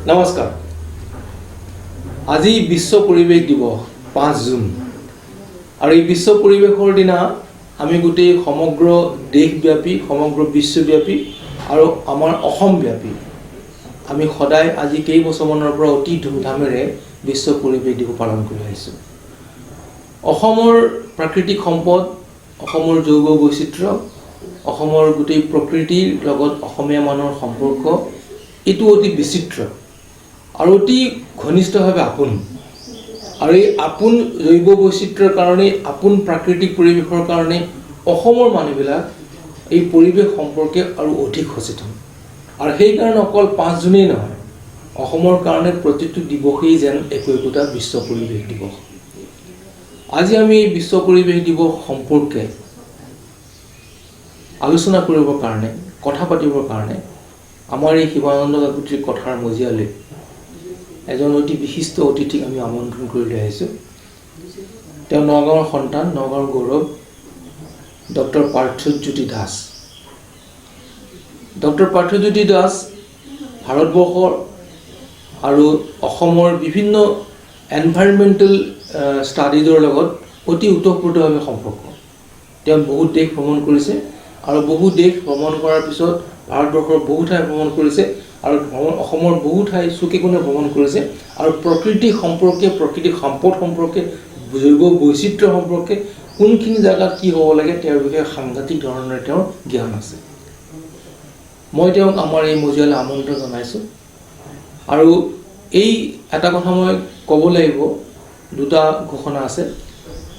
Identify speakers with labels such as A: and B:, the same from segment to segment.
A: নমস্কাৰ। আজি বিশ্ব পৰিৱেশ দিৱস 5 জুন আৰু এই বিশ্ব পৰিৱেশৰ দিনা আমি গোটেই সমগ্ৰ দেশব্যাপী সমগ্ৰ বিশ্বব্যাপী আৰু আমাৰ অসমব্যাপী আমি সদায় আজি কেইবছৰমানৰ পৰা অতি ধুমধামেৰে বিশ্ব পৰিৱেশ দিৱস পালন কৰি আহিছোঁ। অসমৰ প্ৰাকৃতিক সম্পদ, অসমৰ জৈৱ বৈচিত্ৰ্য, অসমৰ গোটেই প্ৰকৃতিৰ লগত অসমীয়া মানুহৰ সম্পৰ্ক এইটো অতি বিচিত্ৰ আৰু অতি ঘনিষ্ঠভাৱে আপোন। আৰু এই আপোন জৈৱ বৈচিত্ৰ্যৰ কাৰণে, আপোন প্ৰাকৃতিক পৰিৱেশৰ কাৰণে অসমৰ মানুহবিলাক এই পৰিৱেশ সম্পৰ্কে আৰু অধিক সচেতন। আৰু সেইকাৰণে অকল 5 জুনেই নহয়, অসমৰ কাৰণে প্ৰতিটো দিৱসেই যেন একোটা বিশ্ব পৰিৱেশ দিৱস। আজি আমি বিশ্ব পৰিৱেশ দিৱস সম্পৰ্কে আলোচনা কৰিবৰ কাৰণে, কথা পাতিবৰ কাৰণে আমাৰ এই শিৱানন্দ কাকতিৰ কথাৰ মজিয়ালৈ এজন অতি বিশিষ্ট অতিথিক আমি আমন্ত্ৰণ কৰি লৈ আহিছোঁ। তেওঁ নগাঁৱৰ সন্তান, নগাঁৱৰ গৌৰৱ, ডক্টৰ পাৰ্থজ্যোতি দাস। ডক্টৰ পাৰ্থজ্যোতি দাস ভাৰতবৰ্ষৰ আৰু অসমৰ বিভিন্ন এনভাইৰনমেণ্টেল ষ্টাডিজৰ লগত অতি ওতঃপ্ৰোতভাৱে সম্পৰ্ক। তেওঁ বহুত দেশ ভ্ৰমণ কৰিছে আৰু বহু দেশ ভ্ৰমণ কৰাৰ পিছত ভাৰতবৰ্ষৰ বহু ঠাই ভ্ৰমণ কৰিছে আৰু অসমৰ বহু ঠাই চুকে কোণে ভ্ৰমণ কৰিছে আৰু প্ৰকৃতি সম্পৰ্কে, প্ৰাকৃতিক সম্পদ সম্পৰ্কে, জৈৱ বৈচিত্ৰ্য সম্পৰ্কে কোনখিনি জেগাত কি হ'ব লাগে তেওঁৰ বিষয়ে সাংঘাতিক ধৰণেৰে তেওঁৰ জ্ঞান আছে। মই তেওঁক আমাৰ এই মজিয়ালৈ আমন্ত্ৰণ জনাইছোঁ। আৰু এই এটা কথা মই ক'ব লাগিব, দুটা ঘোষণা আছে।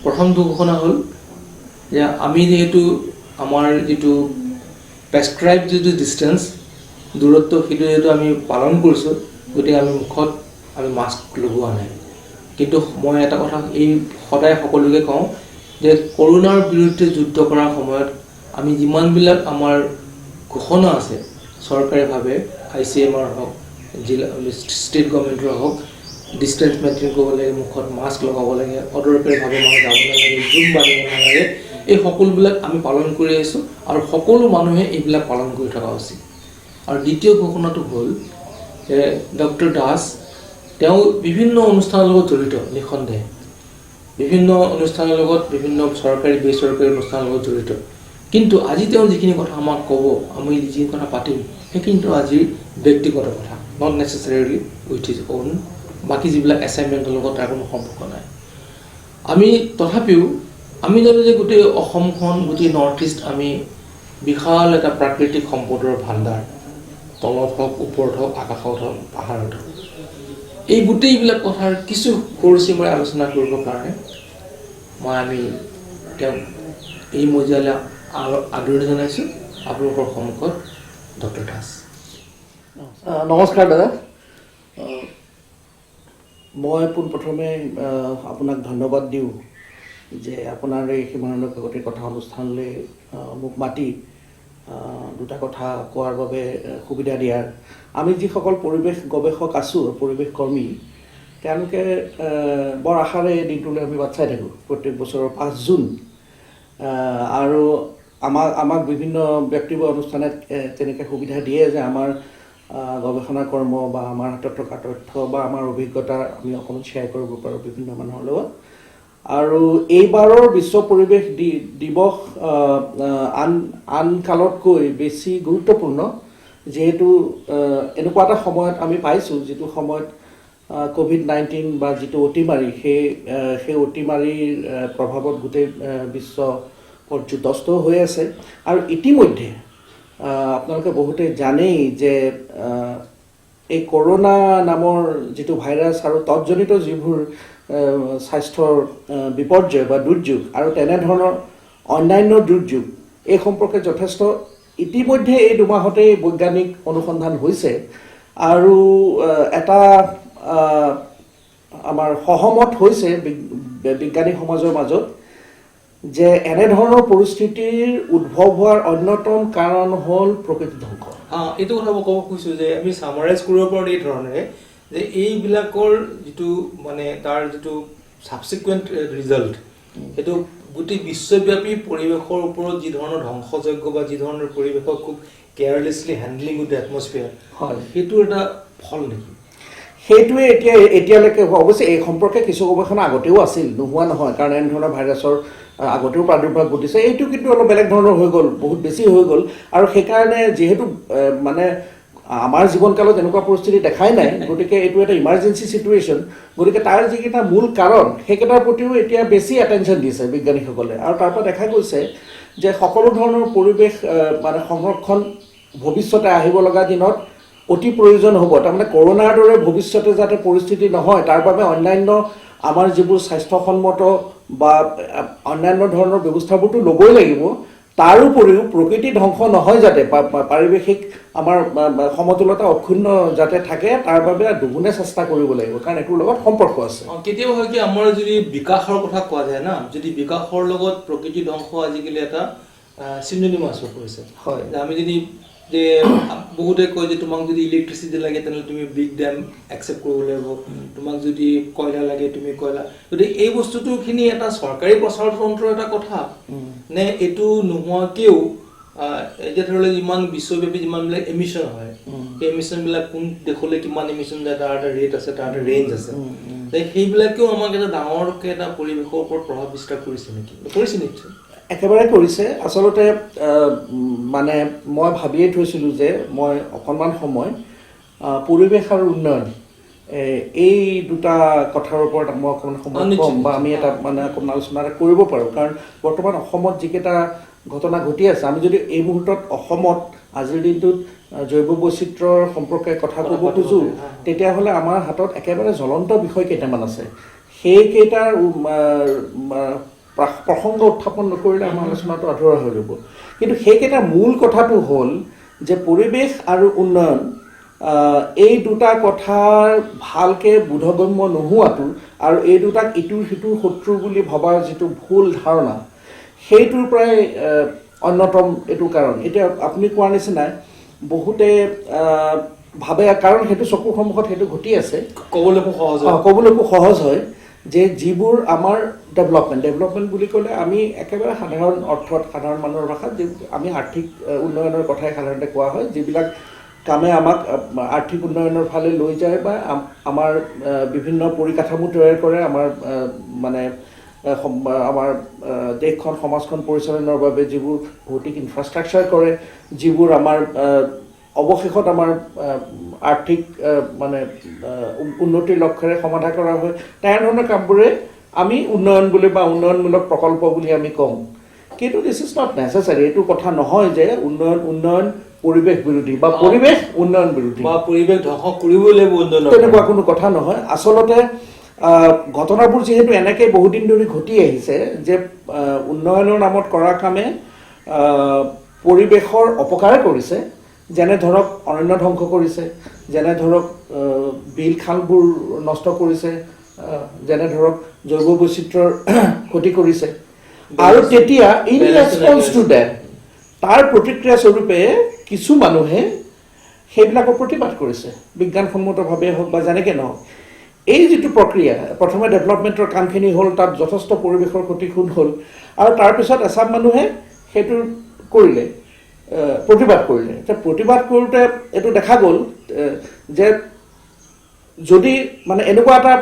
A: প্ৰথমটো ঘোষণা হ'ল যে আমি যিহেতু আমাৰ যিটো প্ৰেছক্ৰাইব যিটো ডিষ্টেঞ্চ, দূৰত্ব, সেইটো যিহেতু আমি পালন কৰিছোঁ, গতিকে আমি মুখত আমি মাস্ক লগোৱা নাই। কিন্তু মই এটা কথা এই সদায় সকলোকে কওঁ যে কৰোনাৰ বিৰুদ্ধে যুদ্ধ কৰাৰ সময়ত আমি যিমানবিলাক আমাৰ ঘোষণা আছে চৰকাৰীভাৱে, ICMR হওক, জিলা ষ্টেট গভৰ্ণমেণ্টৰ হওক, ডিষ্টেঞ্চ মেইনটেইন কৰিব লাগে, মুখত মাস্ক লগাব লাগে, অদৰকাৰীভাৱে মানুহ যাব নালাগে, জুম বান্ধিব নালাগে, এই সকলোবিলাক আমি পালন কৰি আহিছোঁ আৰু সকলো মানুহে এইবিলাক পালন কৰি থকা উচিত। আৰু দ্বিতীয় ঘোষণাটো হ'ল যে ডক্টৰ দাস তেওঁ বিভিন্ন অনুষ্ঠানৰ লগত জড়িত, নিঃসন্দেহে বিভিন্ন অনুষ্ঠানৰ লগত, বিভিন্ন চৰকাৰী বেচৰকাৰী অনুষ্ঠানৰ লগত জড়িত। কিন্তু আজি তেওঁ যিখিনি কথা আমাক ক'ব, আমি যিখিনি কথা পাতিম, সেইখিনিতো আজিৰ ব্যক্তিগত কথা, নট নেচেচাৰিলি উইথ হিজ অ'ন, বাকী যিবিলাক এছাইনমেণ্টৰ লগত তাৰ কোনো সম্পৰ্ক নাই। আমি তথাপিও আমি জানো যে গোটেই অসমখন, গোটেই নৰ্থ ইষ্ট আমি বিশাল এটা প্ৰাকৃতিক সম্পদৰ ভাণ্ডাৰ, তলত হওক, ওপৰত হওক, আকাশত হওক, পাহাৰত হওক। এই গোটেইবিলাক কথাৰ কিছু সৰুচিমৰে আলোচনা কৰিবৰ কাৰণে আমি তেওঁক এই মজিয়ালৈ আদৰণি জনাইছোঁ। আপোনালোকৰ সন্মুখত ডক্টৰ দাস।
B: নমস্কাৰ দাদা। মই পোনপ্ৰথমে আপোনাক ধন্যবাদ দিওঁ যে আপোনাৰ এই শিৱানন্দ কাকতিৰ কথা অনুষ্ঠানলৈ মোক মাতি দুটা কথা কোৱাৰ বাবে সুবিধা দিয়াৰ। আমি যিসকল পৰিৱেশ গৱেষক আছোঁ, পৰিৱেশ কৰ্মী, তেওঁলোকে বৰ আশাৰে এই দিনটোলৈ আমি বাট চাই থাকোঁ, প্ৰত্যেক বছৰৰ 5 জুন। আৰু আমাক বিভিন্ন ব্যক্তি বা অনুষ্ঠানে তেনেকৈ সুবিধা দিয়ে যে আমাৰ গৱেষণা কৰ্ম বা আমাৰ হাতত থকা তথ্য বা আমাৰ অভিজ্ঞতা আমি অকণমান শ্বেয়াৰ কৰিব পাৰোঁ বিভিন্ন মানুহৰ লগত। আৰু এইবাৰৰ বিশ্ব পৰিৱেশ দিৱস আন কালতকৈ বেছি গুৰুত্বপূৰ্ণ, যিহেতু এনেকুৱা এটা সময়ত আমি পাইছোঁ যিটো সময়ত COVID-19 বা যিটো অতিমাৰী, সেই অতিমাৰীৰ প্ৰভাৱত গোটেই বিশ্ব পৰ্যুদস্ত হৈ আছে। আৰু ইতিমধ্যে আপোনালোকে বহুতে জানেই যে এই কৰোনা নামৰ যিটো ভাইৰাছ আৰু তৎজনিত যিবোৰ স্বাস্থ্যৰ বিপৰ্যয় বা দুৰ্যোগ আৰু তেনেধৰণৰ অন্যান্য দুৰ্যোগ, এই সম্পৰ্কে যথেষ্ট ইতিমধ্যে এই 2 মাহতেই বৈজ্ঞানিক অনুসন্ধান হৈছে আৰু এটা আমাৰ সহমত হৈছে বিজ্ঞানী সমাজৰ মাজত যে এনেধৰণৰ পৰিস্থিতিৰ উদ্ভৱ হোৱাৰ অন্যতম কাৰণ হ'ল প্ৰকৃতি ধ্বংস।
A: এইটো কথা মই ক'ব খুজিছোঁ যে আমি ছামাৰাইজ কৰিব পাৰোঁ এই ধৰণেৰে যে এইবিলাকৰ যিটো মানে তাৰ যিটো ছাবচিকুৱেণ্ট ৰিজাল্ট, সেইটো গোটেই বিশ্বব্যাপী পৰিৱেশৰ ওপৰত যি ধৰণৰ ধ্বংসযজ্ঞ বা যি ধৰণৰ পৰিৱেশক খুব কেয়াৰলেছলি হেণ্ডলিং উইথ দ্য এটমছফিয়াৰ,
B: হয়
A: সেইটো এটা ফল নেকি?
B: সেইটোৱে এতিয়ালৈকে অৱশ্যে এই সম্পৰ্কে কিছু গৱেষণা আগতেও আছিল, নোহোৱা নহয়, কাৰণ এনেধৰণৰ ভাইৰাছৰ আগতেও প্ৰাদুৰ্ভাৱ ঘটিছে। এইটো কিন্তু অলপ বেলেগ ধৰণৰ হৈ গ'ল, বহুত বেছি হৈ গ'ল, আৰু সেইকাৰণে যিহেতু মানে আমাৰ জীৱনকালত এনেকুৱা পৰিস্থিতি দেখাই নাই, গতিকে এইটো এটা ইমাৰ্জেঞ্চি চিটুৱেশ্যন, গতিকে তাৰ যিকেইটা মূল কাৰণ সেইকেইটাৰ প্ৰতিও এতিয়া বেছি এটেনশ্যন দিছে বিজ্ঞানীসকলে, আৰু তাৰ পৰা দেখা গৈছে যে সকলো ধৰণৰ পৰিৱেশ মানে সংৰক্ষণ ভৱিষ্যতে আহিব লগা দিনত অতি প্ৰয়োজন হ'ব। তাৰমানে কৰোনাৰ দৰে ভৱিষ্যতে যাতে পৰিস্থিতি নহয়, তাৰ বাবে অন্যান্য আমাৰ যিবোৰ স্বাস্থ্যসন্মত বা অন্যান্য ধৰণৰ ব্যৱস্থাবোৰতো ল'বই লাগিব, তাৰোপৰিও প্ৰকৃতি ধ্বংস নহয় যাতে, পাৰিৱেশিক আমাৰ সমতুলতা অক্ষুণ্ণ যাতে থাকে, তাৰ বাবে দুগুণে চেষ্টা কৰিব লাগিব, কাৰণ এইটোৰ লগত সম্পৰ্ক আছে।
A: কেতিয়াবা হয় কি, আমাৰ যদি বিকাশৰ কথা কোৱা যায় না, যদি বিকাশৰ লগত প্ৰকৃতি ধ্বংস আজিকালি এটা চিনোনিমাছ হৈ পৰিছে।
B: হয়,
A: আমি যদি যে বহুতে কয় যে তোমাক যদি ইলেক্ট্ৰিচিটি লাগে তেনেহ'লে তুমি বিগ ডেম একচেপ্ট কৰিব লাগিব, তোমাক যদি কয়লা লাগে তুমি কয়লা, গতিকে এই বস্তুটোখিনি এটা চৰকাৰী প্ৰচাৰ তন্ত্ৰৰ এটা কথা নে এইটো নোহোৱাকেও এতিয়া ধৰি লওক ইমান বিশ্বব্যাপী যিমানবিলাক এমিশ্যন হয়, সেই এমিশ্যনবিলাক কোন দেশলৈ কিমান এমিশ্যন যায় তাৰ এটা ৰেট আছে, তাৰ এটা ৰেঞ্জ আছে, সেইবিলাকেও আমাক এটা ডাঙৰকৈ এটা পৰিৱেশৰ ওপৰত প্ৰভাৱ বিস্তাৰ কৰিছে নেকি? কৰিছে নিশ্চয়,
B: একেবাৰে কৰিছে। আচলতে মানে মই ভাবিয়ে থৈছিলোঁ যে মই অকণমান সময় পৰিৱেশ আৰু উন্নয়ন এই দুটা কথাৰ ওপৰত মই অকণমান সময় ক'ম, বা আমি এটা মানে অকণমান আলোচনা এটা কৰিব পাৰোঁ, কাৰণ বৰ্তমান অসমত যিকেইটা ঘটনা ঘটি আছে, আমি যদি এই মুহূৰ্তত অসমত আজিৰ দিনটোত জৈৱ বৈচিত্ৰ্যৰ সম্পৰ্কে কথা ক'ব খোজোঁ, তেতিয়াহ'লে আমাৰ হাতত একেবাৰে জ্বলন্ত বিষয় কেইটামান আছে। সেইকেইটাৰ প্ৰসংগ উত্থাপন নকৰিলে আমাৰ আলোচনাটো আধৰুৱা হৈ ৰ'ব। কিন্তু সেইকেইটা মূল কথাটো হ'ল যে পৰিৱেশ আৰু উন্নয়ন এই দুটা কথাৰ ভালকৈ বোধগম্য নোহোৱাটো, আৰু এই দুটাক ইটোৰ সিটোৰ শত্ৰু বুলি ভবাৰ যিটো ভুল ধাৰণা, সেইটোৰ পৰাই অন্যতম এইটো কাৰণ। এতিয়া আপুনি কোৱাৰ নিচিনাই বহুতে ভাবে, কাৰণ সেইটো চকুৰ সন্মুখত সেইটো ঘটি আছে, ক'বলৈকো সহজ হয় যে যিবোৰ আমাৰ ডেভেলপমেণ্ট বুলি ক'লে আমি একেবাৰে সাধাৰণ অৰ্থত, সাধাৰণ মানুহৰ ভাষাত আমি আৰ্থিক উন্নয়নৰ কথাই সাধাৰণতে কোৱা হয়, যিবিলাক কামে আমাক আৰ্থিক উন্নয়নৰ ফালে লৈ যায় বা আমাৰ বিভিন্ন পৰিকাঠামো তৈয়াৰ কৰে, আমাৰ মানে আমাৰ দেশখন সমাজখন পৰিচালনাৰ বাবে যিবোৰ ভৌতিক ইনফ্ৰাষ্ট্ৰাকচাৰ কৰে, যিবোৰ আমাৰ অৱশেষত আমাৰ আৰ্থিক মানে উন্নতিৰ লক্ষ্যৰে সমাধা কৰা হয়, তেনেধৰণৰ কামবোৰে আমি উন্নয়ন বুলি বা উন্নয়নমূলক প্ৰকল্প বুলি আমি কওঁ। কিন্তু দিছ ইজ নট নেচেচাৰী। এইটো কথা নহয় যে উন্নয়ন পৰিৱেশ বিৰোধী বা পৰিৱেশ উন্নয়ন বিৰোধী
A: বা পৰিৱেশ ধ্বংস কৰিবই লাগিব উন্নয়ন,
B: তেনেকুৱা কোনো কথা নহয়। আচলতে ঘটনাবোৰ যিহেতু এনেকৈ বহুদিন ধৰি ঘটি আহিছে যে উন্নয়নৰ নামত কৰা কামে পৰিৱেশৰ অপকাৰ কৰিছে, যেনে ধৰক অৰণ্য ধ্বংস কৰিছে, যেনে ধৰক বিল খালবোৰ নষ্ট কৰিছে, যেনে ধৰক জৈৱ বৈচিত্ৰ্যৰ ক্ষতি কৰিছে, আৰু তেতিয়া ইন ৰেছপন্স টু ডেট তাৰ প্ৰতিক্ৰিয়া স্বৰূপে কিছু মানুহে সেইবিলাকৰ প্ৰতিবাদ কৰিছে, বিজ্ঞানসন্মতভাৱে হওক বা যেনেকৈ নহওক। এই যিটো প্ৰক্ৰিয়া, প্ৰথমে ডেভেলপমেণ্টৰ কামখিনি হ'ল, তাত যথেষ্ট পৰিৱেশৰ ক্ষতিসাধন হ'ল, আৰু তাৰপিছত এচাম মানুহে সেইটো কৰিলে, প্ৰতিবাদ কৰিলে। প্ৰতিবাদ কৰোঁতে এইটো দেখা গ'ল যে যদি মানে এনেকুৱা এটা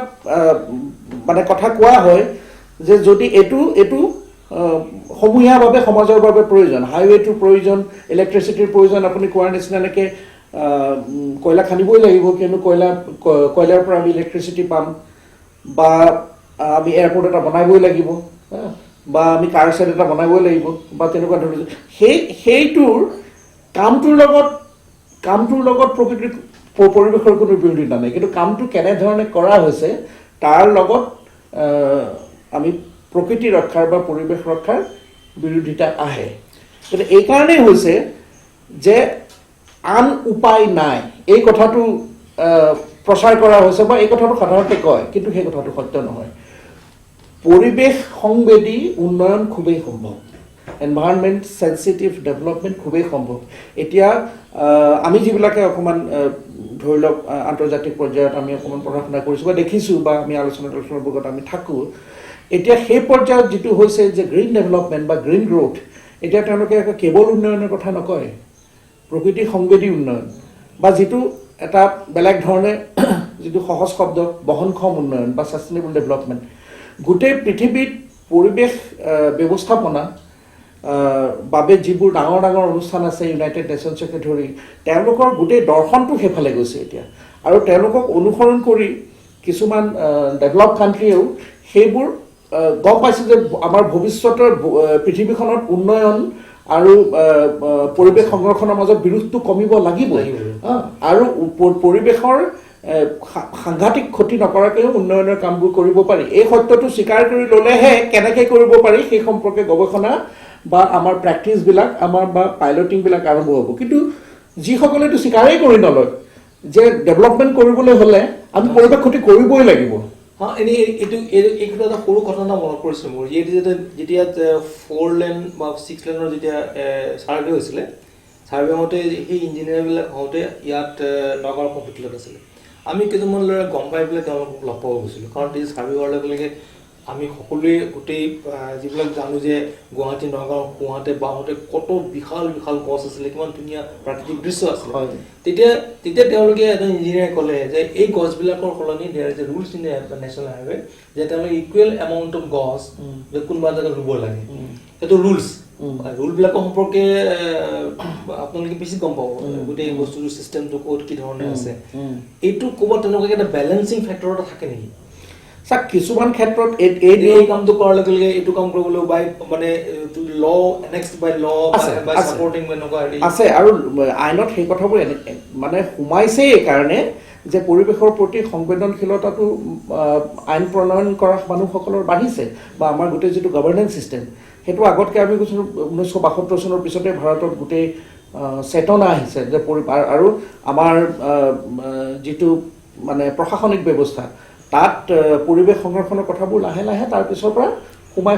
B: মানে কথা কোৱা হয় যে যদি এইটো সমূহীয়াভাৱে সমাজৰ বাবে প্ৰয়োজন, হাইৱেটোৰ প্ৰয়োজন, ইলেক্ট্ৰিচিটিৰ প্ৰয়োজন, আপুনি কোৱাৰ নিচিনা এনেকৈ কয়লা খান্দিবই লাগিব, কিয়নো কয়লাৰ পৰা আমি ইলেক্ট্ৰিচিটি পাম, বা আমি এয়াৰপৰ্ট এটা বনাবই লাগিব, বা আমি কাৰ চেট এটা বনাবই লাগিব, বা তেনেকুৱা ধৰণৰ সেইটোৰ কামটোৰ লগত প্ৰকৃতিৰ পৰিৱেশৰ কোনো বিৰোধিতা নাই, কিন্তু কামটো কেনেধৰণে কৰা হৈছে তাৰ লগত আমি প্ৰকৃতি ৰক্ষাৰ বা পৰিৱেশ ৰক্ষাৰ বিৰোধিতা আহে। গতিকে এইকাৰণেই হৈছে যে আন উপায় নাই, এই কথাটো প্ৰচাৰ কৰা হৈছে বা এই কথাটো সাধাৰণতে কয়, কিন্তু সেই কথাটো সত্য নহয়। পৰিৱেশ সংবেদী উন্নয়ন খুবেই সম্ভৱ, এনভাইৰনমেণ্ট চেনচিটিভ ডেভেলপমেণ্ট খুবেই সম্ভৱ। এতিয়া আমি যিবিলাকে অকণমান ধৰি লওক আন্তৰ্জাতিক পৰ্যায়ত আমি অকণমান পঢ়া শুনা কৰিছোঁ বা দেখিছোঁ, বা আমি আলোচনাৰ বুকত আমি থাকোঁ, এতিয়া সেই পৰ্যায়ত যিটো হৈছে যে গ্ৰীণ ডেভেলপমেণ্ট বা গ্ৰীণ গ্ৰোথ, এতিয়া তেওঁলোকে কেৱল উন্নয়নৰ কথা নকয়, প্ৰকৃতি সংবেদী উন্নয়ন বা যিটো এটা বেলেগ ধৰণে যিটো সহজ শব্দ বহনক্ষম উন্নয়ন বা ছাষ্টেইনেবল ডেভেলপমেণ্ট গোটেই পৃথিৱীত পৰিৱেশ ব্যৱস্থাপনা বাবে যিবোৰ ডাঙৰ ডাঙৰ অনুষ্ঠান আছে ইউনাইটেড নেশ্যনছকে ধৰি তেওঁলোকৰ গোটেই দৰ্শনটো সেইফালে গৈছে এতিয়া আৰু তেওঁলোকক অনুসৰণ কৰি কিছুমান ডেভেলপ কাণ্ট্ৰিয়েও সেইবোৰ গম পাইছে যে আমাৰ ভৱিষ্যতৰ পৃথিৱীখনত উন্নয়ন আৰু পৰিৱেশ সংৰক্ষণৰ মাজত বিৰোধটো কমিব লাগিবই আৰু পৰিৱেশৰ সাংঘাতিক ক্ষতি নকৰাকৈও উন্নয়নৰ কামবোৰ কৰিব পাৰি এই সত্যটো স্বীকাৰ কৰি ল'লেহে কেনেকৈ কৰিব পাৰি সেই সম্পৰ্কে গৱেষণা বা আমাৰ প্ৰেক্টিছবিলাক আমাৰ বা পাইলটিংবিলাক আৰম্ভ হ'ব কিন্তু যিসকলে এইটো স্বীকাৰেই কৰি নলয় যে ডেভেলপমেণ্ট কৰিবলৈ হ'লে আমি পৰিৱেশ ক্ষতি কৰিবই লাগিব
A: এনেই এইটো এটা সৰু ঘটনা মনত পৰিছে মোৰ যেতিয়া 4 লেন বা 6 লেনৰ যেতিয়া ছাৰ্ভে হৈছিলে ছাৰ্ভে হওঁতে সেই ইঞ্জিনিয়াৰবিলাক হওঁতে ইয়াত নগাঁৱৰ কম্পিউটাৰত আছিলে আমি কেইজনমান ল'ৰা গম পাই পেলাই তেওঁলোকক লগ পাব গৈছিলোঁ কাৰণ তেতিয়া ছাৰ্ভে হোৱাৰ লগে লগে আমি সকলোৱে গোটেই যিবিলাক জানো যে গুৱাহাটী নগাঁও কুঁৱাতে বাঁহতে কত বিশাল বিশাল গছ আছিলে কিমান ধুনীয়া প্ৰাকৃতিক দৃশ্য আছিলে তেতিয়া তেওঁলোকে এজন ইঞ্জিনিয়াৰে ক'লে যে এই গছবিলাকৰ সলনি there is a rules in national highway যে তেওঁলোকে ইকুৱেল এমাউণ্ট অফ গছ যে কোনোবা জেগাত ৰুব লাগে সেইটো ৰুলছ ৰুলবিলাকৰ সম্পৰ্কে আপোনালোকে বেছি গম পাব গোটেই বস্তুটোৰ চিষ্টেমটো ক'ত কি ধৰণে আছে এইটো ক'ৰবাত তেনেকুৱাকৈ এটা বেলেঞ্চিং ফেক্টৰ এটা থাকে নেকি
B: চাওক কিছুমান ক্ষেত্ৰত
A: এই কামটো কৰাৰ লগে লগে এইটো কাম কৰিবলৈ বাই মানে ল নেক্সট বাই ল বাই সাপোৰ্টিং এনেকুৱা
B: আছে আৰু আইনত সেই কথাবোৰ মানে সোমাইছেই এইকাৰণে যে পৰিৱেশৰ প্ৰতি সংবেদনশীলতাটো আইন প্ৰণয়ন কৰা মানুহসকলৰ বাঢ়িছে বা আমাৰ গোটেই যিটো গভৰ্নেন্স ছিষ্টেম সেইটো আগতকৈ আমি কৈছোঁ 1972 চনৰ পিছতে ভাৰতত গোটেই চেতনা আহিছে যে আৰু আমাৰ যিটো মানে প্ৰশাসনিক ব্যৱস্থা তাত পৰিৱেশ সংৰক্ষণৰ কথাবোৰ লাহে লাহে তাৰ পিছৰ পৰা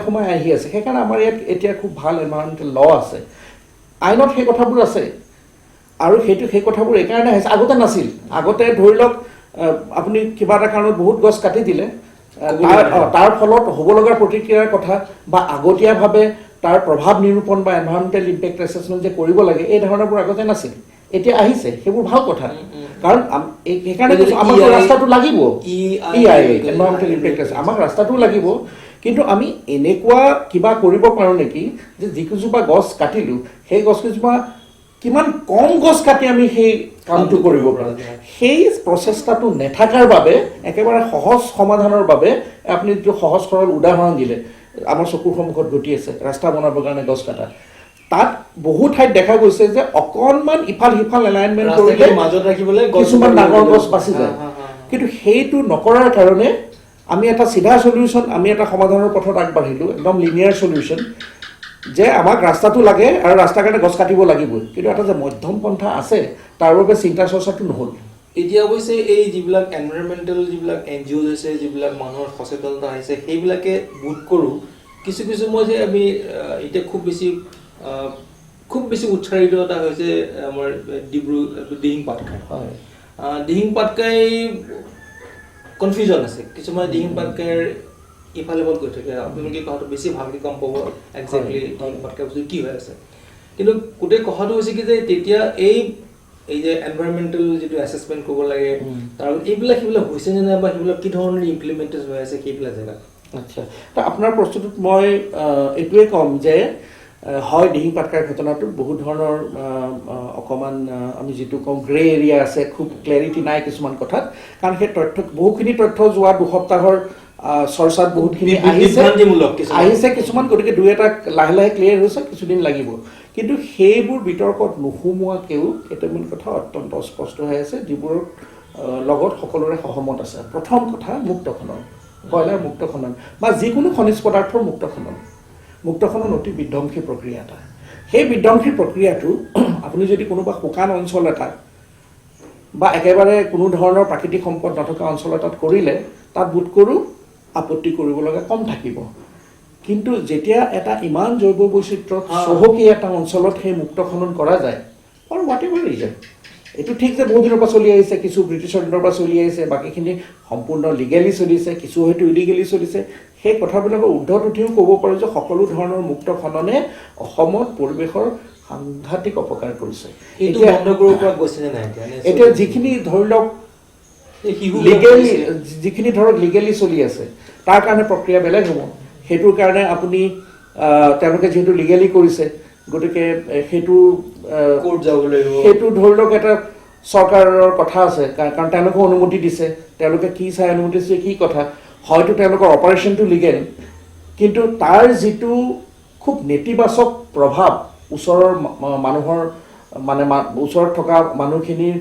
B: সোমাই আহি আছে সেইকাৰণে আমাৰ ইয়াত এতিয়া খুব ভাল এনভাইৰনমেণ্টেল ল আছে আইনত সেই কথাবোৰ আছে আৰু সেই কথাবোৰ এইকাৰণে আহিছে আগতে নাছিল আগতে ধৰি লওক আপুনি কিবা এটা কাৰণত বহুত গছ কাটি দিলে তাৰ ফলত হ'ব লগা প্ৰতিক্ৰিয়াৰ কথা বা আগতীয়াভাৱে তাৰ প্ৰভাৱ নিৰূপণ বা এনভাইৰনমেণ্টেল ইম্পেক্ট এছেছমেণ্ট যে কৰিব লাগে এই ধাৰণাবোৰ আগতে নাছিল এতিয়া আহিছে সেইবোৰ ভাল কথা কাৰণ সেইকাৰণে আমাক ৰাস্তাটো লাগিব এনভাইৰনমেণ্টেল ইম্পেক্ট আছে আমাক ৰাস্তাটো লাগিব কিন্তু আমি এনেকুৱা কিবা কৰিব পাৰোঁ নেকি যে যিকেইজোপা গছ কাটিলোঁ সেই গছকেইজোপা কিমান কম গছ কাটি আমি সেই কামটো কৰিব পাৰোঁ সেই প্ৰচেষ্টাটো নেথাকাৰ বাবে একেবাৰে সহজ সমাধানৰ বাবে আপুনি যিটো সহজ সৰল উদাহৰণ দিলে আমাৰ চকুৰ সন্মুখত ঘটি আছে ৰাস্তা বনাবৰ কাৰণে গছ কাটা তাত বহু ঠাইত দেখা গৈছে যে অকণমান ইফাল সিফাল এলাইনমেণ্ট কৰিলে
A: মাজত ৰাখিবলৈ
B: কিছুমান ডাঙৰ গছ বাচি যায় কিন্তু সেইটো নকৰাৰ কাৰণে আমি এটা চিধা সলিউশ্যন আমি এটা সমাধানৰ পথত আগবাঢ়িলোঁ একদম লিনিয়াৰ সলিউশ্যন যে আমাক ৰাস্তাটো লাগে আৰু ৰাস্তাৰ কাৰণে গছ কাটিব লাগিবই কিন্তু এটা যে মধ্যম পন্থা আছে তাৰ বাবে চিন্তা চৰ্চাটো নহ'ল
A: এতিয়া অৱশ্যে এই যিবিলাক এনভাইৰনমেণ্টেল যিবিলাক NGOs আছে যিবিলাক মানুহৰ সচেতনতা আহিছে সেইবিলাকে বোধ কৰোঁ কিছু মই যে আমি এতিয়া খুব বেছি উৎসাহিত এটা হৈছে আমাৰ দিহিং পাটকাই দিহিং পাটকাই কনফিউজন আছে কিছুমান দিহিং পাটকাইৰ ইফালে গৈ থাকে আপোনালোকে কথাটো বেছি ভালকৈ গম পাব একজেক্টলি দিহিং পাটকাই বস্তু কি হৈ আছে কিন্তু গোটেই কথাটো হৈছে কি যে তেতিয়া এই যে এনভাইৰনমেণ্টেল যিটো এছেছমেণ্ট কৰিব লাগে তাৰ সেইবিলাক হৈছে নে নাই বা সেইবিলাক কি ধৰণৰ ইমপ্লিমেণ্টেড হৈ আছে সেইবিলাক জেগাত
B: আচ্ছা আপোনাৰ প্ৰশ্নটোত মই এইটোৱে ক'ম যে হয় দিহিং পাটকাই ঘটনাটো বহুত ধৰণৰ অকণমান আমি যিটো কওঁ গ্ৰে এৰিয়া আছে খুব ক্লেৰিটি নাই কিছুমান কথাত কাৰণ সেই বহুখিনি তথ্য যোৱা দুসপ্তাহৰ চৰ্চাত বহুতখিনি আহিছে কিছুমান গতিকে দুই এটা লাহে লাহে ক্লিয়াৰ হৈছে কিছুদিন লাগিব কিন্তু সেইবোৰ বিতৰ্কত নোসোমোৱাকৈও কেইটামান কথা অত্যন্ত স্পষ্ট হৈ আছে যিবোৰৰ লগত সকলোৰে সহমত আছে প্ৰথম কথা মুক্ত খনন কয়লাৰ মুক্ত খনন বা যিকোনো খনিজ পদাৰ্থৰ মুক্ত খনন অতি বিধ্বংসী প্ৰক্ৰিয়া এটা সেই বিধ্বংসী প্ৰক্ৰিয়াটো আপুনি যদি কোনোবা শুকান অঞ্চল এটাত বা একেবাৰে কোনো ধৰণৰ প্ৰাকৃতিক সম্পদ নথকা অঞ্চল এটাত কৰিলে তাত বোধ কৰোঁ আপত্তি কৰিব লগা কম থাকিব কিন্তু যেতিয়া এটা ইমান জৈৱ বৈচিত্ৰ্য চহকী এটা অঞ্চলত সেই মুক্ত খনন কৰা যায় আৰু হোৱাটেভাৰ ৰিজন এইটো ঠিক যে বহু দিনৰ পৰা চলি আহিছে কিছু ব্ৰিটিছৰ দিনৰ পৰা চলি আহিছে বাকীখিনি সম্পূৰ্ণ লিগেলি চলিছে কিছু হয়তো ইলিগেলি চলিছে সেই কথাবিলাকৰ ঊৰ্ধত উঠিও ক'ব পাৰোঁ যে সকলো ধৰণৰ মুক্ত খননে অসমত পৰিৱেশৰ সাংঘাতিক অপকাৰ কৰিছে।
C: এইটো
B: এতিয়া
C: বন্ধ কৰিব পৰা গৈছে নে নাই
B: এতিয়া যিখিনি ধৰি লওক যিখিনি ধৰক লিগেলি চলি আছে তাৰ কাৰণে প্ৰক্ৰিয়া বেলেগ হ'ব। সেইটোৰ কাৰণে আপুনি তেওঁলোকে যিহেতু লিগেলি কৰিছে গতিকে সেইটো
C: কোৰ্ট যাব লাগিব।
B: সেইটো ধৰি লওক এটা চৰকাৰৰ কথা আছে কাৰণ তেওঁলোকে অনুমতি দিছে, তেওঁলোকে কি চাই অনুমতি দিছে কি কথা, হয়তো তেওঁলোকৰ অপাৰেশ্যনটো লিগেল কিন্তু তাৰ যিটো খুব নেতিবাচক প্ৰভাৱ ওচৰৰ মানুহৰ মানে ওচৰত থকা মানুহখিনিৰ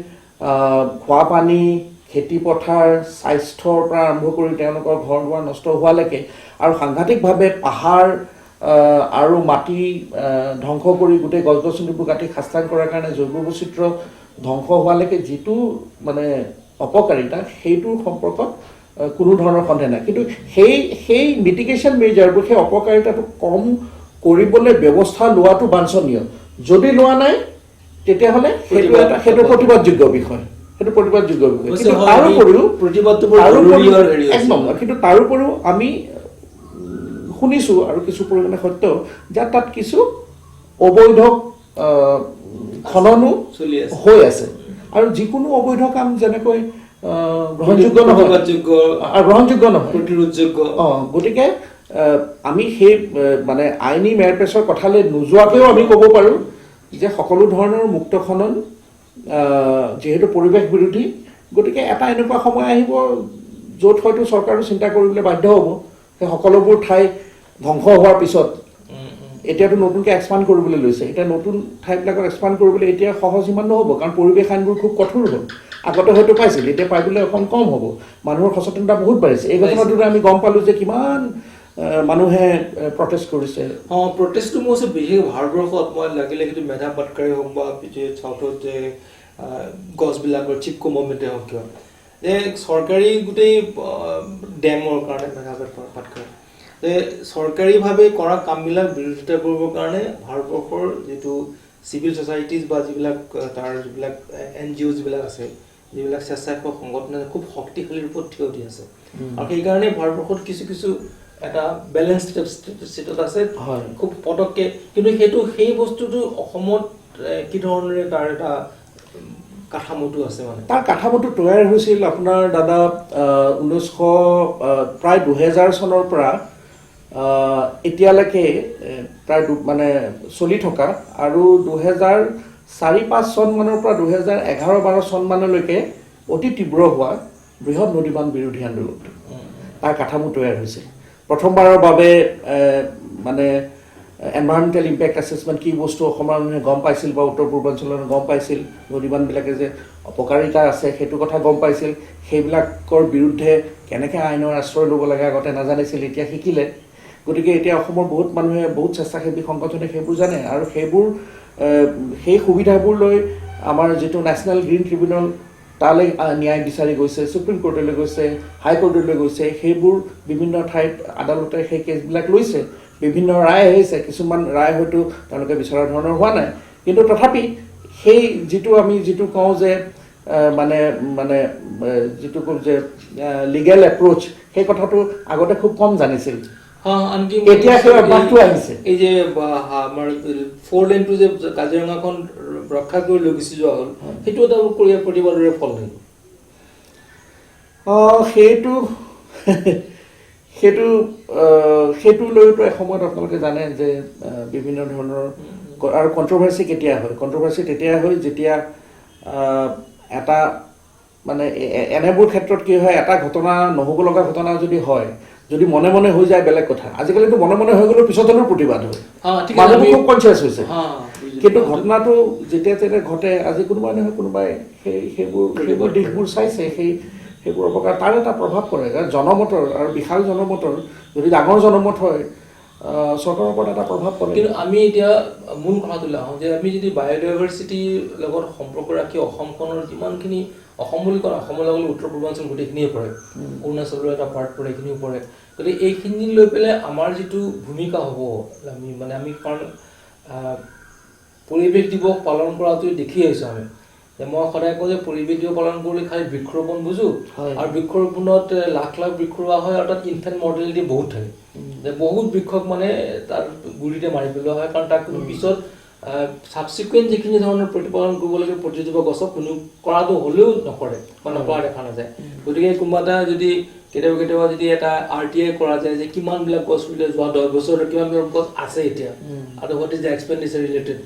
B: খোৱা পানী, খেতি পথাৰ, স্বাস্থ্যৰ পৰা আৰম্ভ কৰি তেওঁলোকৰ ঘৰ দুৱাৰ নষ্ট হোৱালৈকে আৰু সাংঘাতিকভাৱে পাহাৰ আৰু মাটি ধ্বংস কৰি গোটেই গছ গছনিবোৰ কাটি খাস্তাং কৰাৰ কাৰণে জৈৱ বৈচিত্ৰ্য ধ্বংস হোৱালৈকে যিটো মানে অপকাৰিতা সেইটোৰ সম্পৰ্কত কোনো ধৰণৰ সন্দেহ নাই। কিন্তু সেই মিটিগেশ্যন মেজাৰবোৰ সেই অপকাৰিতাটো কম কৰিবলৈ ব্যৱস্থা লোৱাটো বাঞ্ছনীয়। যদি লোৱা নাই তেতিয়াহ'লে সেইটো প্ৰতিবাদযোগ্য বিষয়, সেইটো প্ৰতিবাদযোগ্য বিষয়। কিন্তু তাৰোপৰিও আমি শুনিছোঁ আৰু কিছু পৰিমাণে সত্য যে তাত কিছু অবৈধ খননো হৈ আছে আৰু যিকোনো অবৈধ কাম যেনেকৈ গ্ৰহণযোগ্য নহয়,
C: প্ৰতিৰোধযোগ্য।
B: গতিকে আমি সেই মানে আইনী মেৰপেচৰ কথালৈ নোযোৱাকৈও আমি ক'ব পাৰোঁ যে সকলো ধৰণৰ মুক্ত খনন যিহেতু পৰিৱেশ বিৰোধী, গতিকে এটা এনেকুৱা সময় আহিব য'ত হয়তো চৰকাৰো চিন্তা কৰিবলৈ বাধ্য হ'ব সেই সকলোবোৰ ঠাই ধ্বংস হোৱাৰ পিছত। এতিয়াতো নতুনকৈ এক্সপাণ্ড কৰিবলৈ লৈছে, এতিয়া নতুন ঠাইবিলাকত এক্সপাণ্ড কৰিবলৈ এতিয়া সহজ ইমান নহ'ব কাৰণ পৰিৱেশ আইনবোৰ খুব কঠোৰ হ'ল। আগতে হয়তো পাইছিল, এতিয়া পাইবলৈ অকণ কম হ'ব, মানুহৰ সচেতনতা বহুত বাঢ়িছে। এই ঘটনাটোতে আমি গম পালোঁ যে কিমান মানুহে প্ৰটেষ্ট কৰিছে।
C: প্ৰটেষ্টটো মোৰ হৈছে বিশেষ ভাৰতবৰ্ষত মই লাগিলে সেইটো মেধা পাটকাৰী হওক বা চাউথত যে গছবিলাকৰ চিপকো মুভমেণ্টে হওক কিয় যে চৰকাৰী গোটেই ডেমৰ কাৰণে মেধা পাটকাৰী যে চৰকাৰীভাৱে কৰা কামবিলাক বিৰোধিতা কৰিবৰ কাৰণে ভাৰতবৰ্ষৰ যিটো চিভিল ছ'চাইটিজ বা যিবিলাক তাৰ যিবিলাক NGO যিবিলাক আছে, যিবিলাক স্বেচ্ছাসেৱক সংগঠন আছে খুব শক্তিশালী ৰূপত থিয় দি আছে আৰু সেইকাৰণে ভাৰতবৰ্ষত কিছু এটা বেলেঞ্চ ষ্টেটত আছে খুব পটককৈ। কিন্তু সেই বস্তুটো অসমত কি ধৰণেৰে তাৰ এটা কাঠামোটো আছে মানে
B: তাৰ কাঠামোটো তৈয়াৰ হৈছিল আপোনাৰ দাদা 2000 চনৰ পৰা এতিয়ালৈকে প্ৰায় মানে চলি থকা আৰু 2004-05 চনমানৰ পৰা 2011-12 চনমানলৈকে অতি তীব্ৰ হোৱা বৃহৎ নদীবান্ধ বিৰোধী আন্দোলন তাৰ কাঠামো তৈয়াৰ হৈছিল। প্ৰথমবাৰৰ বাবে মানে এনভাইৰনমেণ্টেল ইম্পেক্ট এছেছমেণ্ট কি বস্তু অসমৰ মানুহে গম পাইছিল বা উত্তৰ পূৰ্বাঞ্চলৰ গম পাইছিল, নদীবান্ধবিলাকে যে অপকাৰিতা আছে সেইটো কথা গম পাইছিল, সেইবিলাকৰ বিৰুদ্ধে কেনেকৈ আইনৰ আশ্ৰয় ল'ব লাগে আগতে নাজানিছিল, এতিয়া শিকিলে। গতিকে এতিয়া অসমৰ বহুত মানুহে বহুত স্বেচ্ছাসেৱী সংগঠনে সেইবোৰ জানে আৰু সেই সুবিধাবোৰ লৈ আমাৰ যিটো নেশ্যনেল গ্ৰীণ ট্ৰিবিউনেল তালৈ ন্যায় বিচাৰি গৈছে, সুপ্ৰিম কোৰ্টলৈ গৈছে, হাইকোৰ্টলৈ গৈছে, সেইবোৰ বিভিন্ন ঠাইত আদালতে সেই কেছবিলাক লৈছে, বিভিন্ন ৰায় আহিছে, কিছুমান ৰায় হয়তো তেওঁলোকে বিচৰা ধৰণৰ হোৱা নাই। কিন্তু তথাপি সেই আমি যিটো কওঁ যে যিটো কওঁ যে লিগেল এপ্ৰ'চ সেই কথাটো আগতে খুব কম জানিছিল।
C: আনকি
B: এতিয়া সেই অভ্যাসটো আহিছে।
C: এই যে আমাৰ 4 লেনটো যে কাজিৰঙাখন ৰক্ষা কৰি লৈ গুচি যোৱা হ'ল, সেইটো এটা প্ৰতিবাদৰে ফল নেকি?
B: সেইটো লৈতো এসময়ত আপোনালোকে জানে যে বিভিন্ন ধৰণৰ আৰু কণ্ট্ৰভাৰ্চি কেতিয়া হয়? কণ্ট্ৰভাৰ্চি তেতিয়া হয় যেতিয়া এটা মানে এনেবোৰ ক্ষেত্ৰত কি হয়, এটা ঘটনা নহ'ব লগা ঘটনা যদি হয়, যদি মনে মনে হৈ যায় বেলেগ কথা। আজিকালিতো মনে মনে হৈ গ'লেও পিছত হ'লেও প্ৰতিবাদ হয়, মানুহবোৰ খুব কনচিয়াছ হৈছে। কিন্তু ঘটনাটো যেতিয়া তেতিয়া ঘটে, আজি কোনোবাই নহয় কোনোবাই সেইবোৰ দিশবোৰ চাইছে, সেইবোৰ অপকাৰ তাৰ এটা প্ৰভাৱ পৰে। জনমতৰ আৰু বিশাল জনমতৰ যদি ডাঙৰ জনমত হয় চৰকাৰৰ ওপৰত এটা প্ৰভাৱ পৰে।
C: কিন্তু আমি এতিয়া মূল কথাটোলৈ আহোঁ যে আমি যদি বায়'ডাইভাৰ্চিটিৰ লগত সম্পৰ্ক ৰাখি অসমখনৰ যিমানখিনি অসম বুলি কওঁ, অসমৰ লগত উত্তৰ পূৰ্বাঞ্চল গোটেইখিনিয়ে পৰে, অৰুণাচলৰ এটা পাৰ্ট পৰে, এইখিনিও পৰে। গতিকে এইখিনি লৈ পেলাই আমাৰ যিটো ভূমিকা হ'ব আমি কাৰণ পৰিৱেশ দিৱস পালন কৰাটো দেখি আহিছোঁ আমি যে মই সদায় কওঁ যে পৰিৱেশ দিৱস পালন কৰিলে খালি বৃক্ষৰোপণ বুজোঁ আৰু বৃক্ষৰোপণত লাখ বৃক্ষ ৰোৱা হয় আৰু তাত ইনফেণ্ট মৰ্টেলিটি বহুত থাকে, যে বহুত বৃক্ষক মানে তাৰ গুৰিতে মাৰি পেলোৱা হয় কাৰণ তাক কোনো পিছত
A: ছাবচিকুৱেণ্ট যিখিনি ধৰণৰ প্ৰতিপালন কৰিব লাগে প্ৰতিজোপা গছক কোনো কৰাটো হ'লেও নকৰে বা নকৰা দেখা নাযায় গতিকে কোনোবা এটা যদি কেতিয়াবা যদি এটা RTI কৰা যায় যে কিমানবিলাক গছ ৰুলে যোৱা 10 বছৰত কিমানবিলাক গছ আছে এতিয়া আৰু what is the expenditure related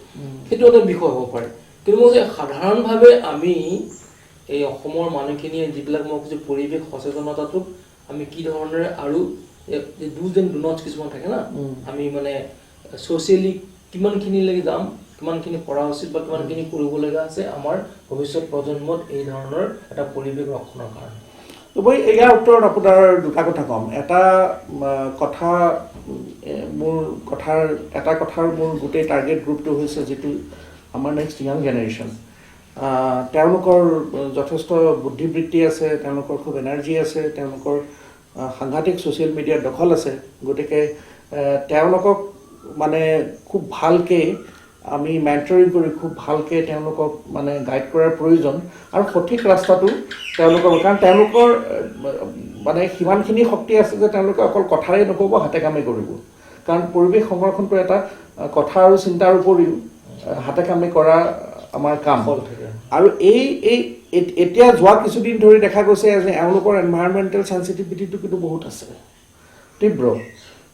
A: সেইটো এটা বিষয় হ'ব পাৰে কিন্তু মই যে সাধাৰণভাৱে আমি এই অসমৰ মানুহখিনিয়ে যিবিলাক মই কৈছোঁ পৰিৱেশ সচেতনতাটোক আমি কি ধৰণেৰে আৰু ডুজ এণ্ড ডু নটছ কিছুমান থাকে না আমি মানে ছ'চিয়েলি কিমানখিনিলৈকে যাম কিমানখিনি কৰা উচিত বা কিমানখিনি কৰিবলগা আছে আমাৰ ভৱিষ্যত প্ৰজন্মত এই ধৰণৰ এটা পৰিৱেশ ৰক্ষণৰ কাৰণে
B: মই ইয়াৰ উত্তৰত আপোনাৰ দুটা কথা ক'ম এটা কথাৰ মোৰ গোটেই টাৰ্গেট গ্ৰুপটো হৈছে যিটো আমাৰ নেক্সট য়াং জেনেৰেশ্যন তেওঁলোকৰ যথেষ্ট বুদ্ধিবৃত্তি আছে তেওঁলোকৰ খুব এনাৰ্জি আছে তেওঁলোকৰ সাংঘাতিক ছ'চিয়েল মিডিয়াৰ দখল আছে গতিকে তেওঁলোকক মানে খুব ভালকৈ আমি মেণ্টৰিং কৰি খুব ভালকৈ তেওঁলোকক মানে গাইড কৰাৰ প্ৰয়োজন আৰু সঠিক ৰাস্তাটো তেওঁলোকৰ কাৰণ তেওঁলোকৰ মানে সিমানখিনি শক্তি আছে যে তেওঁলোকে অকল কথাৰেই নক'ব হাতে কামে কৰিব কাৰণ পৰিৱেশ সংৰক্ষণটো এটা কথা আৰু চিন্তাৰ উপৰিও হাতে কামে কৰা আমাৰ কাম আৰু এতিয়া যোৱা কিছুদিন ধৰি দেখা গৈছে যে এওঁলোকৰ এনভাইৰনমেণ্টেল চেঞ্চিটিভিটিটো কিন্তু বহুত আছে তীব্ৰ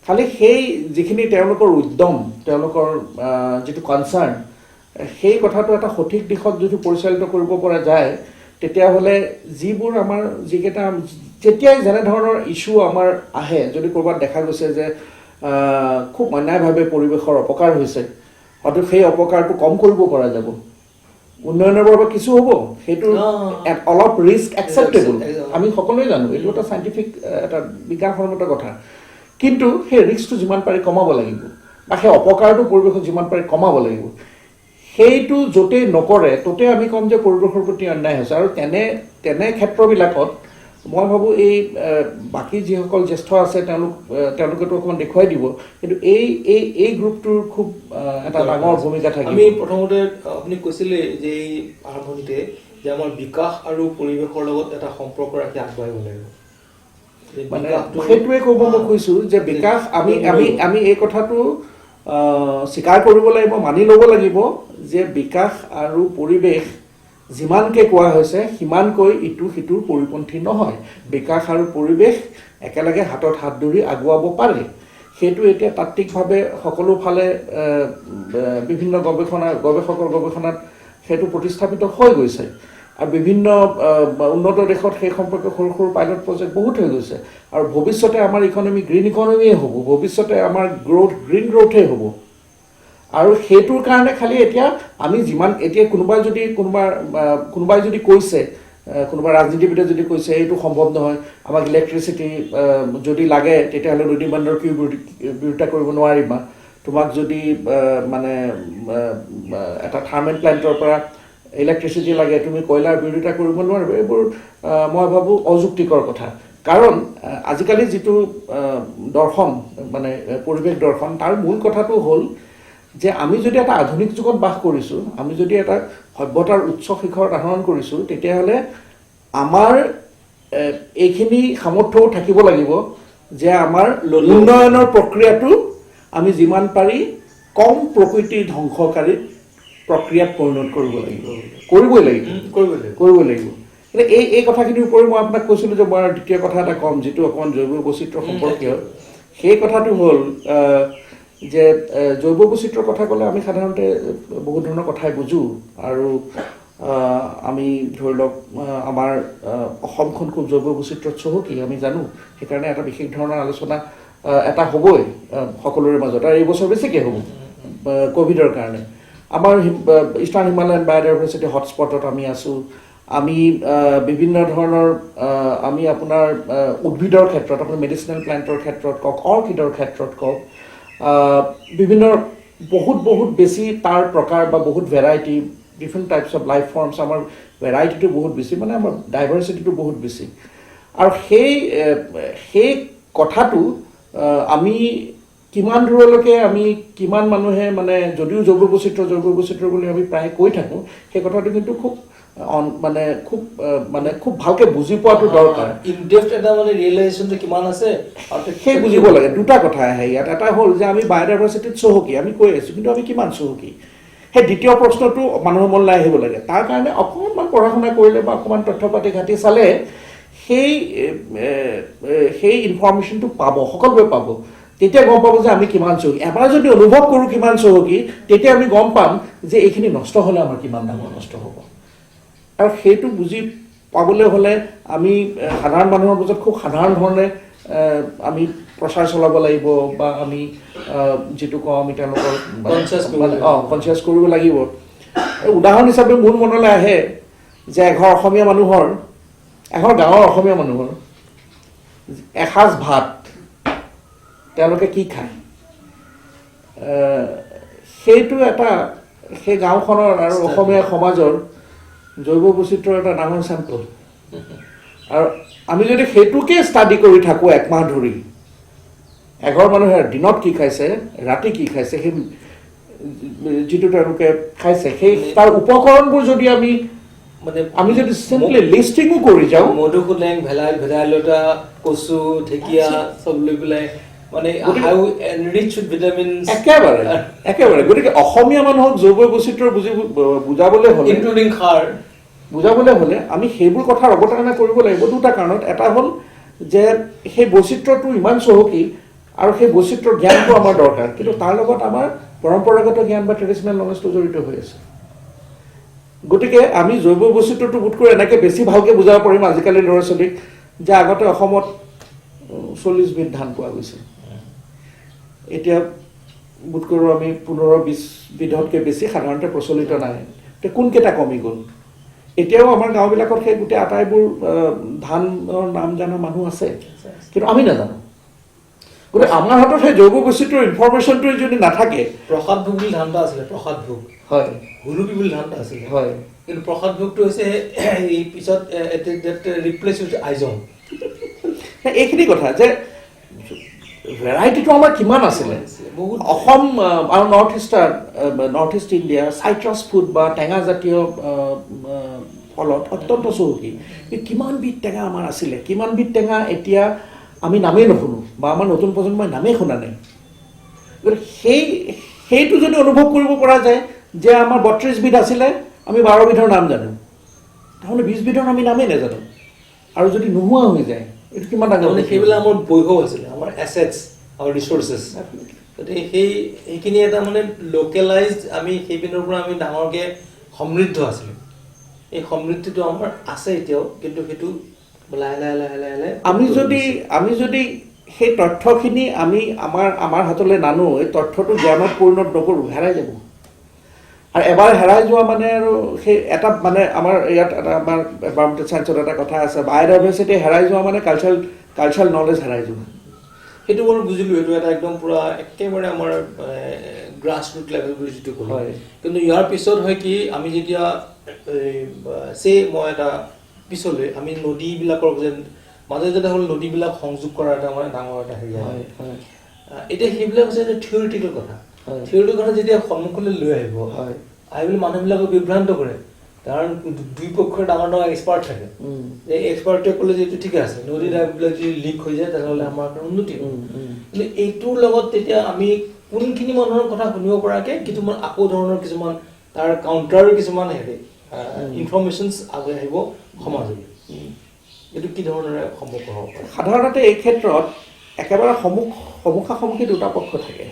B: খালি সেই যিখিনি তেওঁলোকৰ উদ্যম তেওঁলোকৰ যিটো কনচাৰ্ণ সেই কথাটো এটা সঠিক দিশত যদি পৰিচালিত কৰিব পৰা যায় তেতিয়াহ'লে যিবোৰ আমাৰ যিকেইটা যেতিয়াই যেনে ধৰণৰ ইছ্যু আমাৰ আহে যদি ক'ৰবাত দেখা গৈছে যে খুব অন্যায়ভাৱে পৰিৱেশৰ অপকাৰ হৈছে হয়তো সেই অপকাৰটো কম কৰিব পৰা যাব উন্নয়নৰ বাবে কিছু হ'ব সেইটো অলপ ৰিস্ক একচেপ্টেবল আমি সকলোৱে জানো এইটো এটা চাইণ্টিফিক এটা বিজ্ঞানসন্মত কথা কিন্তু সেই ৰিস্কটো যিমান পাৰি কমাব লাগিব বা সেই অপকাৰটো পৰিৱেশত যিমান পাৰি কমাব লাগিব সেইটো য'তেই নকৰে ত'তেই আমি ক'ম যে পৰিৱেশৰ প্ৰতি অন্যায় হৈছে আৰু তেনে ক্ষেত্ৰবিলাকত মই ভাবোঁ এই বাকী যিসকল জ্যেষ্ঠ আছে তেওঁলোকেতো অকণমান দেখুৱাই দিব কিন্তু এই গ্ৰুপটোৰ খুব এটা ডাঙৰ ভূমিকা থাকিব
C: আমি প্ৰথমতে আপুনি কৈছিলে যে এই আৰম্ভণিতে যে আমাৰ বিকাশ আৰু পৰিৱেশৰ লগত এটা সম্পৰ্ক ৰাখি আগবাঢ়িব লাগিব
B: মানে সেইটোৱে ক'ব মই কৈছোঁ যে বিকাশ আমি এই কথাটো স্বীকাৰ কৰিব লাগিব মানি ল'ব লাগিব যে বিকাশ আৰু পৰিৱেশ যিমানকৈ কোৱা হৈছে সিমানকৈ ইটো সিটোৰ পৰিপন্থী নহয় বিকাশ আৰু পৰিৱেশ একেলগে হাতত হাত ধৰি আগুৱাব পাৰে সেইটো এতিয়া তাত্ত্বিকভাৱে সকলো ফালে বিভিন্ন গৱেষকৰ গৱেষণাত সেইটো প্ৰতিস্থাপিত হৈ গৈছে আৰু বিভিন্ন উন্নত দেশত সেই সম্পৰ্কে সৰু সৰু পাইলট প্ৰজেক্ট বহুত হৈ গৈছে আৰু ভৱিষ্যতে আমাৰ ইকনমি গ্ৰীণ ইকনমিয়ে হ'ব ভৱিষ্যতে আমাৰ গ্ৰীণ গ্ৰ'থে হ'ব আৰু সেইটোৰ কাৰণে খালি এতিয়া আমি যিমান এতিয়া কোনোবাই যদি কৈছে কোনোবা ৰাজনীতিবিদে যদি কৈছে এইটো সম্ভৱ নহয় আমাক ইলেক্ট্ৰিচিটি যদি লাগে তেতিয়াহ'লে নদী বান্ধৰ কিয় বিৰোধিতা কৰিব নোৱাৰিবা তোমাক যদি মানে এটা থাৰ্মেল প্লেণ্টৰ পৰা ইলেক্ট্ৰিচিটি লাগে তুমি কয়লাৰ বিৰোধিতা কৰিব নোৱাৰিবা এইবোৰ মই ভাবোঁ অযুক্তিকৰ কথা কাৰণ আজিকালি যিটো দৰ্শন মানে পৰিৱেশ দৰ্শন তাৰ মূল কথাটো হ'ল যে আমি যদি এটা আধুনিক যুগত বাস কৰিছোঁ আমি যদি এটা সভ্যতাৰ উচ্চ শিখৰত আহৰণ কৰিছোঁ তেতিয়াহ'লে আমাৰ এইখিনি সামৰ্থ্যও থাকিব লাগিব যে আমাৰ উন্নয়নৰ প্ৰক্ৰিয়াটো আমি যিমান পাৰি কম প্ৰকৃতি ধ্বংসকাৰী প্ৰক্ৰিয়াত পৰিণত কৰিবই লাগিব কিন্তু এই কথাখিনিৰ উপৰি মই আপোনাক কৈছিলোঁ যে মই দ্বিতীয় কথা এটা ক'ম যিটো অকণমান জৈৱ বৈচিত্ৰ্য সম্পৰ্কীয় সেই কথাটো হ'ল যে জৈৱ বৈচিত্ৰ্যৰ কথা ক'লে আমি সাধাৰণতে বহুত ধৰণৰ কথাই বুজোঁ আৰু আমি ধৰি লওক আমাৰ অসমখন খুব জৈৱ বৈচিত্ৰ্যত চহকী আমি জানো সেইকাৰণে এটা বিশেষ ধৰণৰ আলোচনা এটা হ'বই সকলোৰে মাজত আৰু এইবছৰ বেছিকৈ হ'ব ক'ভিডৰ কাৰণে আমাৰ ইষ্টাৰ্ণ হিমালয়ান বায়'ডাইভাৰ্চিটি হটস্পটত আমি আছোঁ আমি বিভিন্ন ধৰণৰ আমি আপোনাৰ উদ্ভিদৰ ক্ষেত্ৰত আপোনাৰ মেডিচিনেল প্লেণ্টৰ ক্ষেত্ৰত কওক অৰ্কিডৰ ক্ষেত্ৰত কওক বিভিন্ন বহুত বেছি তাৰ প্ৰকাৰ বা বহুত variety different types of life forms আমাৰ ভেৰাইটিটো বহুত বেছি মানে আমাৰ ডাইভাৰ্চিটিটো বহুত বেছি আৰু সেই কথাটো আমি কিমান দূৰলৈকে আমি কিমান মানুহে মানে যদিও জৈৱ বৈচিত্ৰ্য বুলি আমি প্ৰায় কৈ থাকোঁ সেই কথাটো কিন্তু খুব ভালকৈ বুজি পোৱাটো দৰকাৰ
C: ইনডেপ্থ এটা মানে ৰিয়েলাইজেশ্যনটো কিমান আছে
B: সেই বুজিব লাগে দুটা কথা আহে ইয়াত এটা হ'ল যে আমি বায়'ডাইভাৰ্চিটিত চহকী আমি কৈ আছোঁ কিন্তু আমি কিমান চহকী সেই দ্বিতীয় প্ৰশ্নটো মানুহৰ মনলৈ আহিব লাগে তাৰ কাৰণে অকণমান পঢ়া শুনা কৰিলে বা অকণমান তথ্য পাতি ঘাটি চালে সেই ইনফৰ্মেশ্যনটো পাব সকলোৱে পাব তেতিয়া গম পাব যে আমি কিমান চহকী এবাৰ যদি অনুভৱ কৰোঁ কিমান চহকী তেতিয়া আমি গম পাম যে এইখিনি নষ্ট হ'লে আমাৰ কিমান ডাঙৰ নষ্ট হ'ব আৰু সেইটো বুজি পাবলৈ হ'লে আমি সাধাৰণ মানুহৰ মাজত খুব সাধাৰণ ধৰণে আমি প্ৰচাৰ চলাব লাগিব বা আমি যেটো কওঁ আমি তেওঁলোকৰ কনচিয়াছ কৰিব লাগিব উদাহৰণ হিচাপে মোৰ মনলৈ আহে যে এঘৰ অসমীয়া মানুহৰ এঘৰ গাঁৱৰ অসমীয়া মানুহৰ এসাঁজ ভাত তেওঁলোকে কি খায় সেইটো এটা সেই গাঁওখনৰ আৰু অসমীয়া সমাজৰ জৈৱ বৈচিত্ৰ্যৰ এটা ডাঙৰ চেম্পল আৰু আমি যদি সেইটোকে ষ্টাডি কৰি থাকোঁ একমাহ ধৰি এঘৰ মানুহে দিনত কি খাইছে ৰাতি কি খাইছে সেই যিটো তেওঁলোকে খাইছে সেই তাৰ উপকৰণবোৰ যদি আমি যদি চিম্পলি লিষ্টিঙো কৰি যাওঁ
C: মধুসোলেং ভেদাইলতা কচু ঢেকীয়া চব লৈ পেলাই মানে হাউ এনৰিচ উইথ ভিটামিনছ
B: একেবাৰে গতিকে অসমীয়া মানুহক জৈৱ বৈচিত্ৰ্য বুজাবলৈ হ'লে
C: ইনক্লুডিং খাৰ
B: বুজাবলৈ হ'লে আমি সেইবোৰ কথাৰ অৱতাৰণা কৰিব লাগিব দুটা কাৰণত এটা হ'ল যে সেই বৈচিত্ৰ্যটো ইমান চহকী আৰু সেই বৈচিত্ৰ্যৰ জ্ঞানটো আমাৰ দৰকাৰ কিন্তু তাৰ লগত আমাৰ পৰম্পৰাগত জ্ঞান বা ট্ৰেডিশ্যনেল নলেজটো জড়িত হৈ আছে গতিকে আমি জৈৱ বৈচিত্ৰ্যটো বোধকৰি এনেকৈ বেছি ভালকৈ বুজাব পাৰিম আজিকালি ল'ৰা ছোৱালীক যে আগতে অসমত 40 বিধ ধান পোৱা গৈছিল এতিয়া বোধকৰো আমি 15-20 বিধতকৈ বেছি সাধাৰণতে প্ৰচলিত নাই এতিয়া কোনকেইটা কমি গ'ল এতিয়াও আমাৰ গাঁওবিলাকত সেই গোটেই আটাইবোৰ ধানৰ নাম জানা মানুহ আছে কিন্তু আমি নাজানো গতিকে আমাৰ হাতত সেই জৈৱ বৈচিত্ৰ্যৰ ইনফৰ্মেশ্যনটো যদি নাথাকে
C: প্ৰসাদ ভোগ বুলি ধান এটা আছিলে প্ৰসাদ ভোগ
B: হয়
C: হুলুকি বুলি ধান এটা আছিলে
B: হয়
C: কিন্তু প্ৰসাদ ভোগটো হৈছে এই পিছত ৰিপ্লেচ উইথ আইজং
B: এইখিনি কথা যে ভেৰাইটিটো আমাৰ কিমান আছিলে অসম আৰু নৰ্থ ইষ্ট ইণ্ডিয়া চাইট্ৰাছ ফুড বা টেঙা জাতীয় ফলত অত্যন্ত চহকী কিমান বিধ টেঙা আমাৰ আছিলে কিমান বিধ টেঙা এতিয়া আমি নামেই নুশুনো বা আমাৰ নতুন প্ৰজন্মই নামেই শুনা নাই গতিকে সেইটো যদি অনুভৱ কৰিব পৰা যায় যে আমাৰ 32 বিধ আছিলে আমি 12 বিধৰ নাম জানো তাৰমানে 20 বিধৰ আমি নামেই নাজানো আৰু যদি নোহোৱা হৈ যায় এইটো কিমান ডাঙৰ
C: সেইবিলাক আমাৰ বৈভৱ আছিলে আমাৰ এছেটছ আৰু ৰিচোৰ্চেছ গতিকে সেইখিনি এটা মানে লোকেলাইজড আমি সেইপিনৰ পৰা আমি ডাঙৰকৈ সমৃদ্ধ আছিলোঁ এই সমৃদ্ধিটো আমাৰ আছে এতিয়াও কিন্তু সেইটো লাহে লাহে
B: আমি যদি সেই তথ্যখিনি আমি আমাৰ হাতলৈ নানো এই তথ্যটো জ্ঞানত পৰিণত নকৰোঁ হেৰাই যাব আৰু এবাৰ হেৰাই যোৱা মানে আৰু সেই এটা মানে আমাৰ ইয়াত এটা আমাৰ এনভাইৰনমেণ্টেল চায়েন্সত এটা কথা আছে বায়'ডাইভাৰ্চিটি হেৰাই যোৱা মানে কালচাৰেল নলেজ হেৰাই যোৱা
C: সেইটো মই বুজিলোঁ এইটো এটা একদম পূৰা একেবাৰে আমাৰ গ্ৰাছ ৰুট লেভেল বুলি যিটো ক'লোঁ কিন্তু ইয়াৰ পিছত হয় কি আমি যেতিয়া মই এটা পিছলৈ আমি নদীবিলাকৰ যে মাজে যেতিয়া হ'ল নদীবিলাক সংযোগ কৰাৰ এটা মানে ডাঙৰ এটা হেৰি হয় এতিয়া সেইবিলাক হৈছে যে থিয়ৰিটিকেল কথা যেতিয়া সন্মুখলৈ লৈ আহিব বুলি মানুহবিলাকক বিভ্ৰান্ত কৰে কাৰণ দুই পক্ষৰ ডাঙৰ এক্সপাৰ্ট থাকে এই এক্সপাৰ্টে ক'লে যে এইটো ঠিকে আছে নদী দাগবিলাক যদি লিক হৈ যায় তেনেহ'লে আমাৰ কাৰণে উন্নতি হ'ব কিন্তু এইটোৰ লগত তেতিয়া আমি কোনখিনি মানুহৰ কথা শুনিব পৰাকৈ কিছুমান আকৌ ধৰণৰ কিছুমান তাৰ কাউণ্টাৰ কিছুমান হেৰি ইনফৰ্মেশ্যনছ আগুৱাই আহিব সমাজলৈ এইটো কি ধৰণেৰে সম্ভৱ হ'ব পাৰে
B: সাধাৰণতে এই ক্ষেত্ৰত একেবাৰে সন্মুখাসন্মুখী দুটা পক্ষ থাকে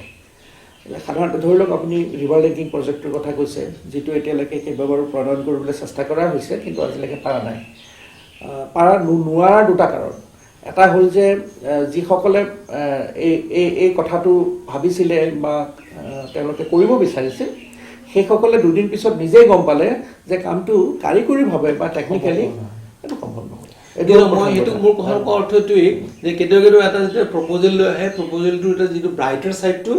B: সাধাৰণতে ধৰি লওক আপুনি ৰিভাৰ লিংকিং প্ৰজেক্টৰ কথা কৈছে যিটো এতিয়ালৈকে কেইবাবাৰো প্ৰণয়ন কৰিবলৈ চেষ্টা কৰা হৈছে কিন্তু আজিলৈকে পৰা নাই নোৱাৰাৰ দুটা কাৰণ এটা হ'ল যে যিসকলে এই কথাটো ভাবিছিলে বা তেওঁলোকে কৰিব বিচাৰিছিল সেইসকলে দুদিন পিছত নিজেই গম পালে যে কামটো কাৰিকৰীভাৱে বা টেকনিকেলি এইটো সম্ভৱ নহয়
C: মই সেইটো মোৰ কথাৰ অৰ্থ এইটোৱেই যে কেতিয়াবা এটা যেতিয়া প্ৰপ'জেল লৈ আহে প্ৰপ'জেলটোৰ এটা যিটো ব্ৰাইটাৰ ছাইডটো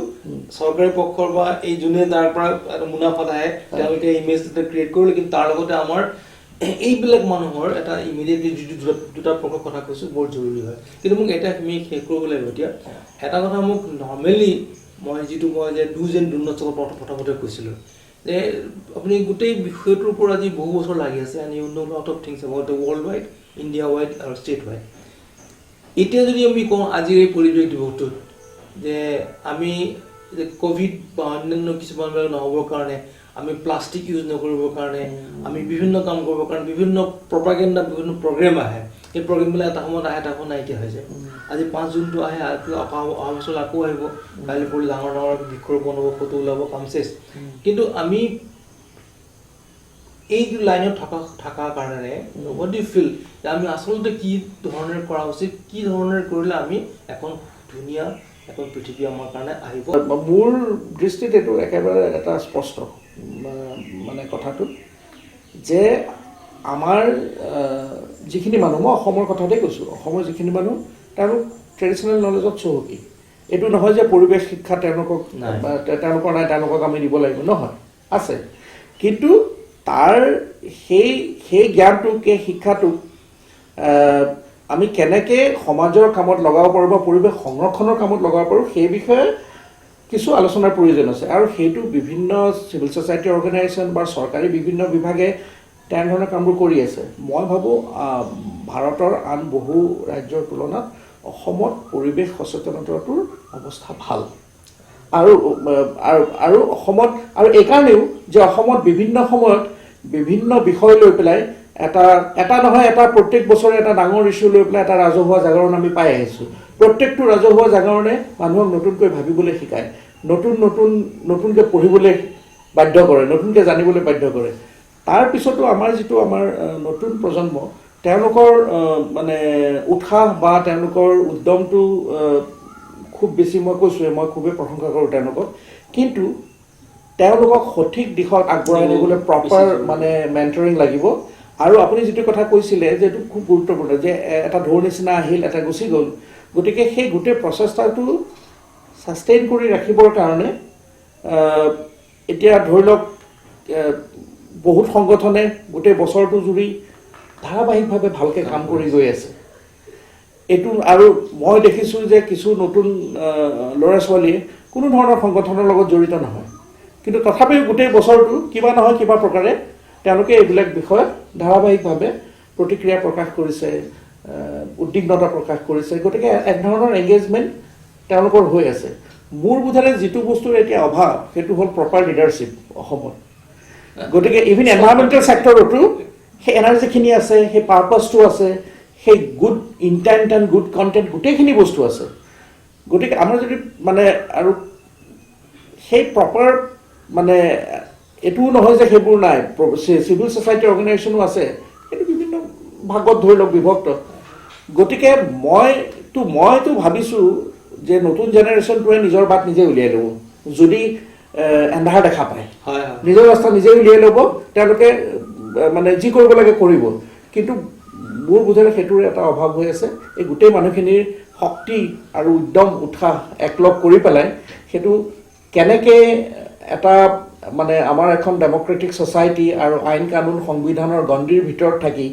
C: চৰকাৰী পক্ষৰ বা এই যোনে তাৰ পৰা এটা মুনাফাত আহে তেওঁলোকে ইমেজ এটা ক্ৰিয়েট কৰিলে কিন্তু তাৰ লগতে আমাৰ এইবিলাক মানুহৰ এটা ইমিডিয়েটলি যিটো দুটা পক্ষৰ কথা কৈছোঁ বৰ জৰুৰী হয় কিন্তু মোক এটা আমি শেষ কৰিব লাগিব এতিয়া এটা কথা মোক নৰ্মেলি মই যে ডুজ এণ্ড ডু নটছ প্ৰথমতে কৈছিলোঁ যে আপুনি গোটেই বিষয়টোৰ পৰা আজি বহু বছৰ লাগি আছে and you know lot of things about the world wide India wide আৰু ষ্টেট ৱাইড এতিয়া যদি আমি কওঁ আজিৰ এই পৰিৱেশ দিৱসটোত যে আমি ক'ভিড বা অন্যান্য কিছুমান নহ'বৰ কাৰণে আমি প্লাষ্টিক ইউজ নকৰিবৰ কাৰণে আমি বিভিন্ন কাম কৰিবৰ কাৰণে বিভিন্ন প্ৰপাগেণ্ডা বিভিন্ন প্ৰগ্ৰেম আহে এই প্ৰগ্ৰেমবিলাক এটা সময়ত আহে এটা সময় নাইকিয়া হৈ যায় আজি 5 জুনটো আহে অহা বছৰ আকৌ আহিব কাইলৈ পৰি ডাঙৰ ডাঙৰ বৃক্ষৰোপণ হ'ব ফটো ওলাব কাম চেছ কিন্তু আমি এই লাইনত থকাৰ কাৰণে what do you feel যে আমি আসলতে কি ধৰণে কৰা উচিত কি ধৰণে কৰিলে আমি এখন ধুনীয়া এখন পৃথিৱী আমাৰ কাৰণে আহিব
B: মোৰ দৃষ্টিত এইটো একেবাৰে এটা স্পষ্ট মানে কথাটো যে আমাৰ যিখিনি মানুহ মই অসমৰ কথাতে কৈছোঁ অসমৰ যিখিনি মানুহ তেওঁলোক ট্ৰেডিশ্যনেল নলেজত চহকী এইটো নহয় যে পৰিৱেশ শিক্ষা তেওঁলোকক তেওঁলোকৰ নাই তেওঁলোকক আমি দিব লাগিব নহয় আছে কিন্তু তাৰ সেই জ্ঞানটোক সেই শিক্ষাটোক আমি কেনেকৈ সমাজৰ কামত লগাব পাৰোঁ বা পৰিৱেশ সংৰক্ষণৰ কামত লগাব পাৰোঁ সেই বিষয়ে কিছু আলোচনাৰ প্ৰয়োজন আছে আৰু সেইটো বিভিন্ন চিভিল ছ'চাইটি অৰ্গেনাইজেশ্যন বা চৰকাৰী বিভিন্ন বিভাগে তেনেধৰণৰ কামবোৰ কৰি আছে মই ভাবোঁ ভাৰতৰ আন বহু ৰাজ্যৰ তুলনাত অসমত পৰিৱেশ সচেতনতাটোৰ অৱস্থা ভাল আৰু আৰু অসমত আৰু এইকাৰণেও যে অসমত বিভিন্ন সময়ত বিভিন্ন বিষয় লৈ পেলাই এটা নহয় এটা প্ৰত্যেক বছৰে এটা ডাঙৰ ইছ্যু লৈ পেলাই এটা ৰাজহুৱা জাগৰণ আমি পাই আহিছোঁ প্ৰত্যেকটো ৰাজহুৱা জাগৰণে মানুহক নতুনকৈ ভাবিবলৈ শিকায় নতুনকৈ পঢ়িবলৈ বাধ্য কৰে নতুনকৈ জানিবলৈ বাধ্য কৰে তাৰপিছতো আমাৰ যিটো আমাৰ নতুন প্ৰজন্ম তেওঁলোকৰ মানে উৎসাহ বা তেওঁলোকৰ উদ্যমটো খুব বেছি মই কৈছোঁৱে মই খুবেই প্ৰশংসা কৰোঁ তেওঁলোকক কিন্তু তেওঁলোকক সঠিক দিশত আগবঢ়াই নিবলৈ প্ৰপাৰ মানে মেণ্টৰিং লাগিব আৰু আপুনি যিটো কথা কৈছিলে যে এইটো খুব গুৰুত্বপূৰ্ণ যে এটা ঢৌৰ নিচিনা আহিল এটা গুচি গ'ল গতিকে সেই গোটেই প্ৰচেষ্টাটো ছাষ্টেইন কৰি ৰাখিবৰ কাৰণে এতিয়া ধৰি লওক বহুত সংগঠনে গোটেই বছৰটো জুৰি ধাৰাবাহিকভাৱে ভালকৈ কাম কৰি গৈ আছে এইটো আৰু মই দেখিছোঁ যে কিছু নতুন ল'ৰা ছোৱালীয়ে কোনো ধৰণৰ সংগঠনৰ লগত জড়িত নহয় কিন্তু তথাপিও গোটেই বছৰটো কিবা নহয় কিবা প্ৰকাৰে তেওঁলোকে এইবিলাক বিষয়ত ধাৰাবাহিকভাৱে প্ৰতিক্ৰিয়া প্ৰকাশ কৰিছে উদ্বিগ্নতা প্ৰকাশ কৰিছে গতিকে এক ধৰণৰ এংগেজমেণ্ট তেওঁলোকৰ হৈ আছে মোৰ বোধেৰে যিটো বস্তুৰ এতিয়া অভাৱ সেইটো হ'ল প্ৰপাৰ লিডাৰশ্বিপ অসমত গতিকে ইভিন এনভাইৰনমেণ্টেল ছেক্টৰতো সেই এনাৰ্জিখিনি আছে সেই পাৰ্পাছটো আছে সেই good intent and good content গোটেইখিনি বস্তু আছে গতিকে আমাৰ যদি মানে আৰু সেই প্ৰপাৰ মানে এইটোও নহয় যে সেইবোৰ নাই চিভিল ছ'চাইটি অৰ্গেনাইজেশ্যনো আছে কিন্তু বিভিন্ন ভাগত ধৰি লওক বিভক্ত গতিকে মইতো ভাবিছোঁ যে নতুন জেনেৰেশ্যনটোৱে নিজৰ বাট নিজে উলিয়াই ল'ব যদি এন্ধাৰ দেখা পায় নিজৰ ৰাস্তা নিজে উলিয়াই ল'ব তেওঁলোকে মানে যি কৰিব লাগে কৰিব কিন্তু মোৰ বোধেৰে সেইটোৰে এটা অভাৱ হৈ আছে এই গোটেই মানুহখিনিৰ শক্তি আৰু উদ্যম উৎসাহ একলগ কৰি পেলাই সেইটো কেনেকৈ এটা মানে আমাৰ এখন ডেমক্ৰেটিক ছ'চাইটি আৰু আইন কানুন সংবিধানৰ গণ্ডিৰ ভিতৰত থাকি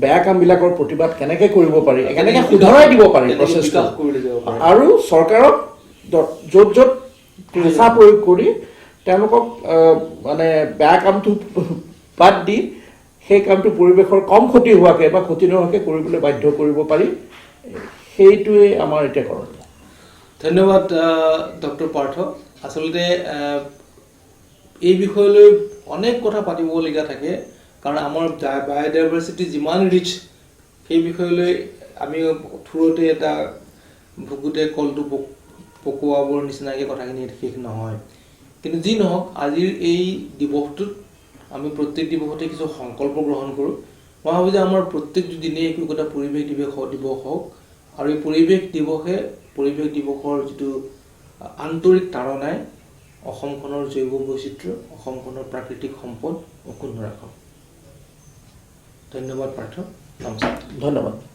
B: বেয়া কামবিলাকৰ প্ৰতিবাদ কেনেকৈ কৰিব পাৰি কেনেকৈ শুধৰাই দিব পাৰি প্ৰচেষ্টা আৰু চৰকাৰক য'ত ভাষা প্ৰয়োগ কৰি তেওঁলোকক মানে বেয়া কামটো বাদ দি সেই কামটো পৰিৱেশৰ কম ক্ষতি হোৱাকৈ বা ক্ষতি নোহোৱাকৈ কৰিবলৈ বাধ্য কৰিব পাৰি সেইটোৱে আমাৰ এতিয়া কৰণীয়
C: ধন্যবাদ ডক্টৰ পাৰ্থ আচলতে এই বিষয়লৈ অনেক কথা পাতিবলগীয়া থাকে কাৰণ আমাৰ বায়'ডাইভাৰ্চিটি যিমান ৰিচ সেই বিষয়লৈ আমি থ্ৰুতে এটা ভুকুতে কলটো পকোৱাবৰ নিচিনাকৈ কথাখিনি শেষ নহয় কিন্তু যি নহওক আজিৰ এই দিৱসটোত আমি প্ৰত্যেক দিৱসতে কিছু সংকল্প গ্ৰহণ কৰোঁ মই ভাবোঁ যে আমাৰ প্ৰত্যেকটো দিনেই একোটা পৰিৱেশ দিৱস হওক আৰু এই পৰিৱেশ দিৱসৰ যিটো আন্তৰিক তাৰণাই অসমখনৰ জৈৱ বৈচিত্ৰ্য অসমখনৰ প্ৰাকৃতিক সম্পদ অক্ষুণ্ণ ৰাখক ধন্যবাদ পাৰ্থ নমস্কাৰ
B: ধন্যবাদ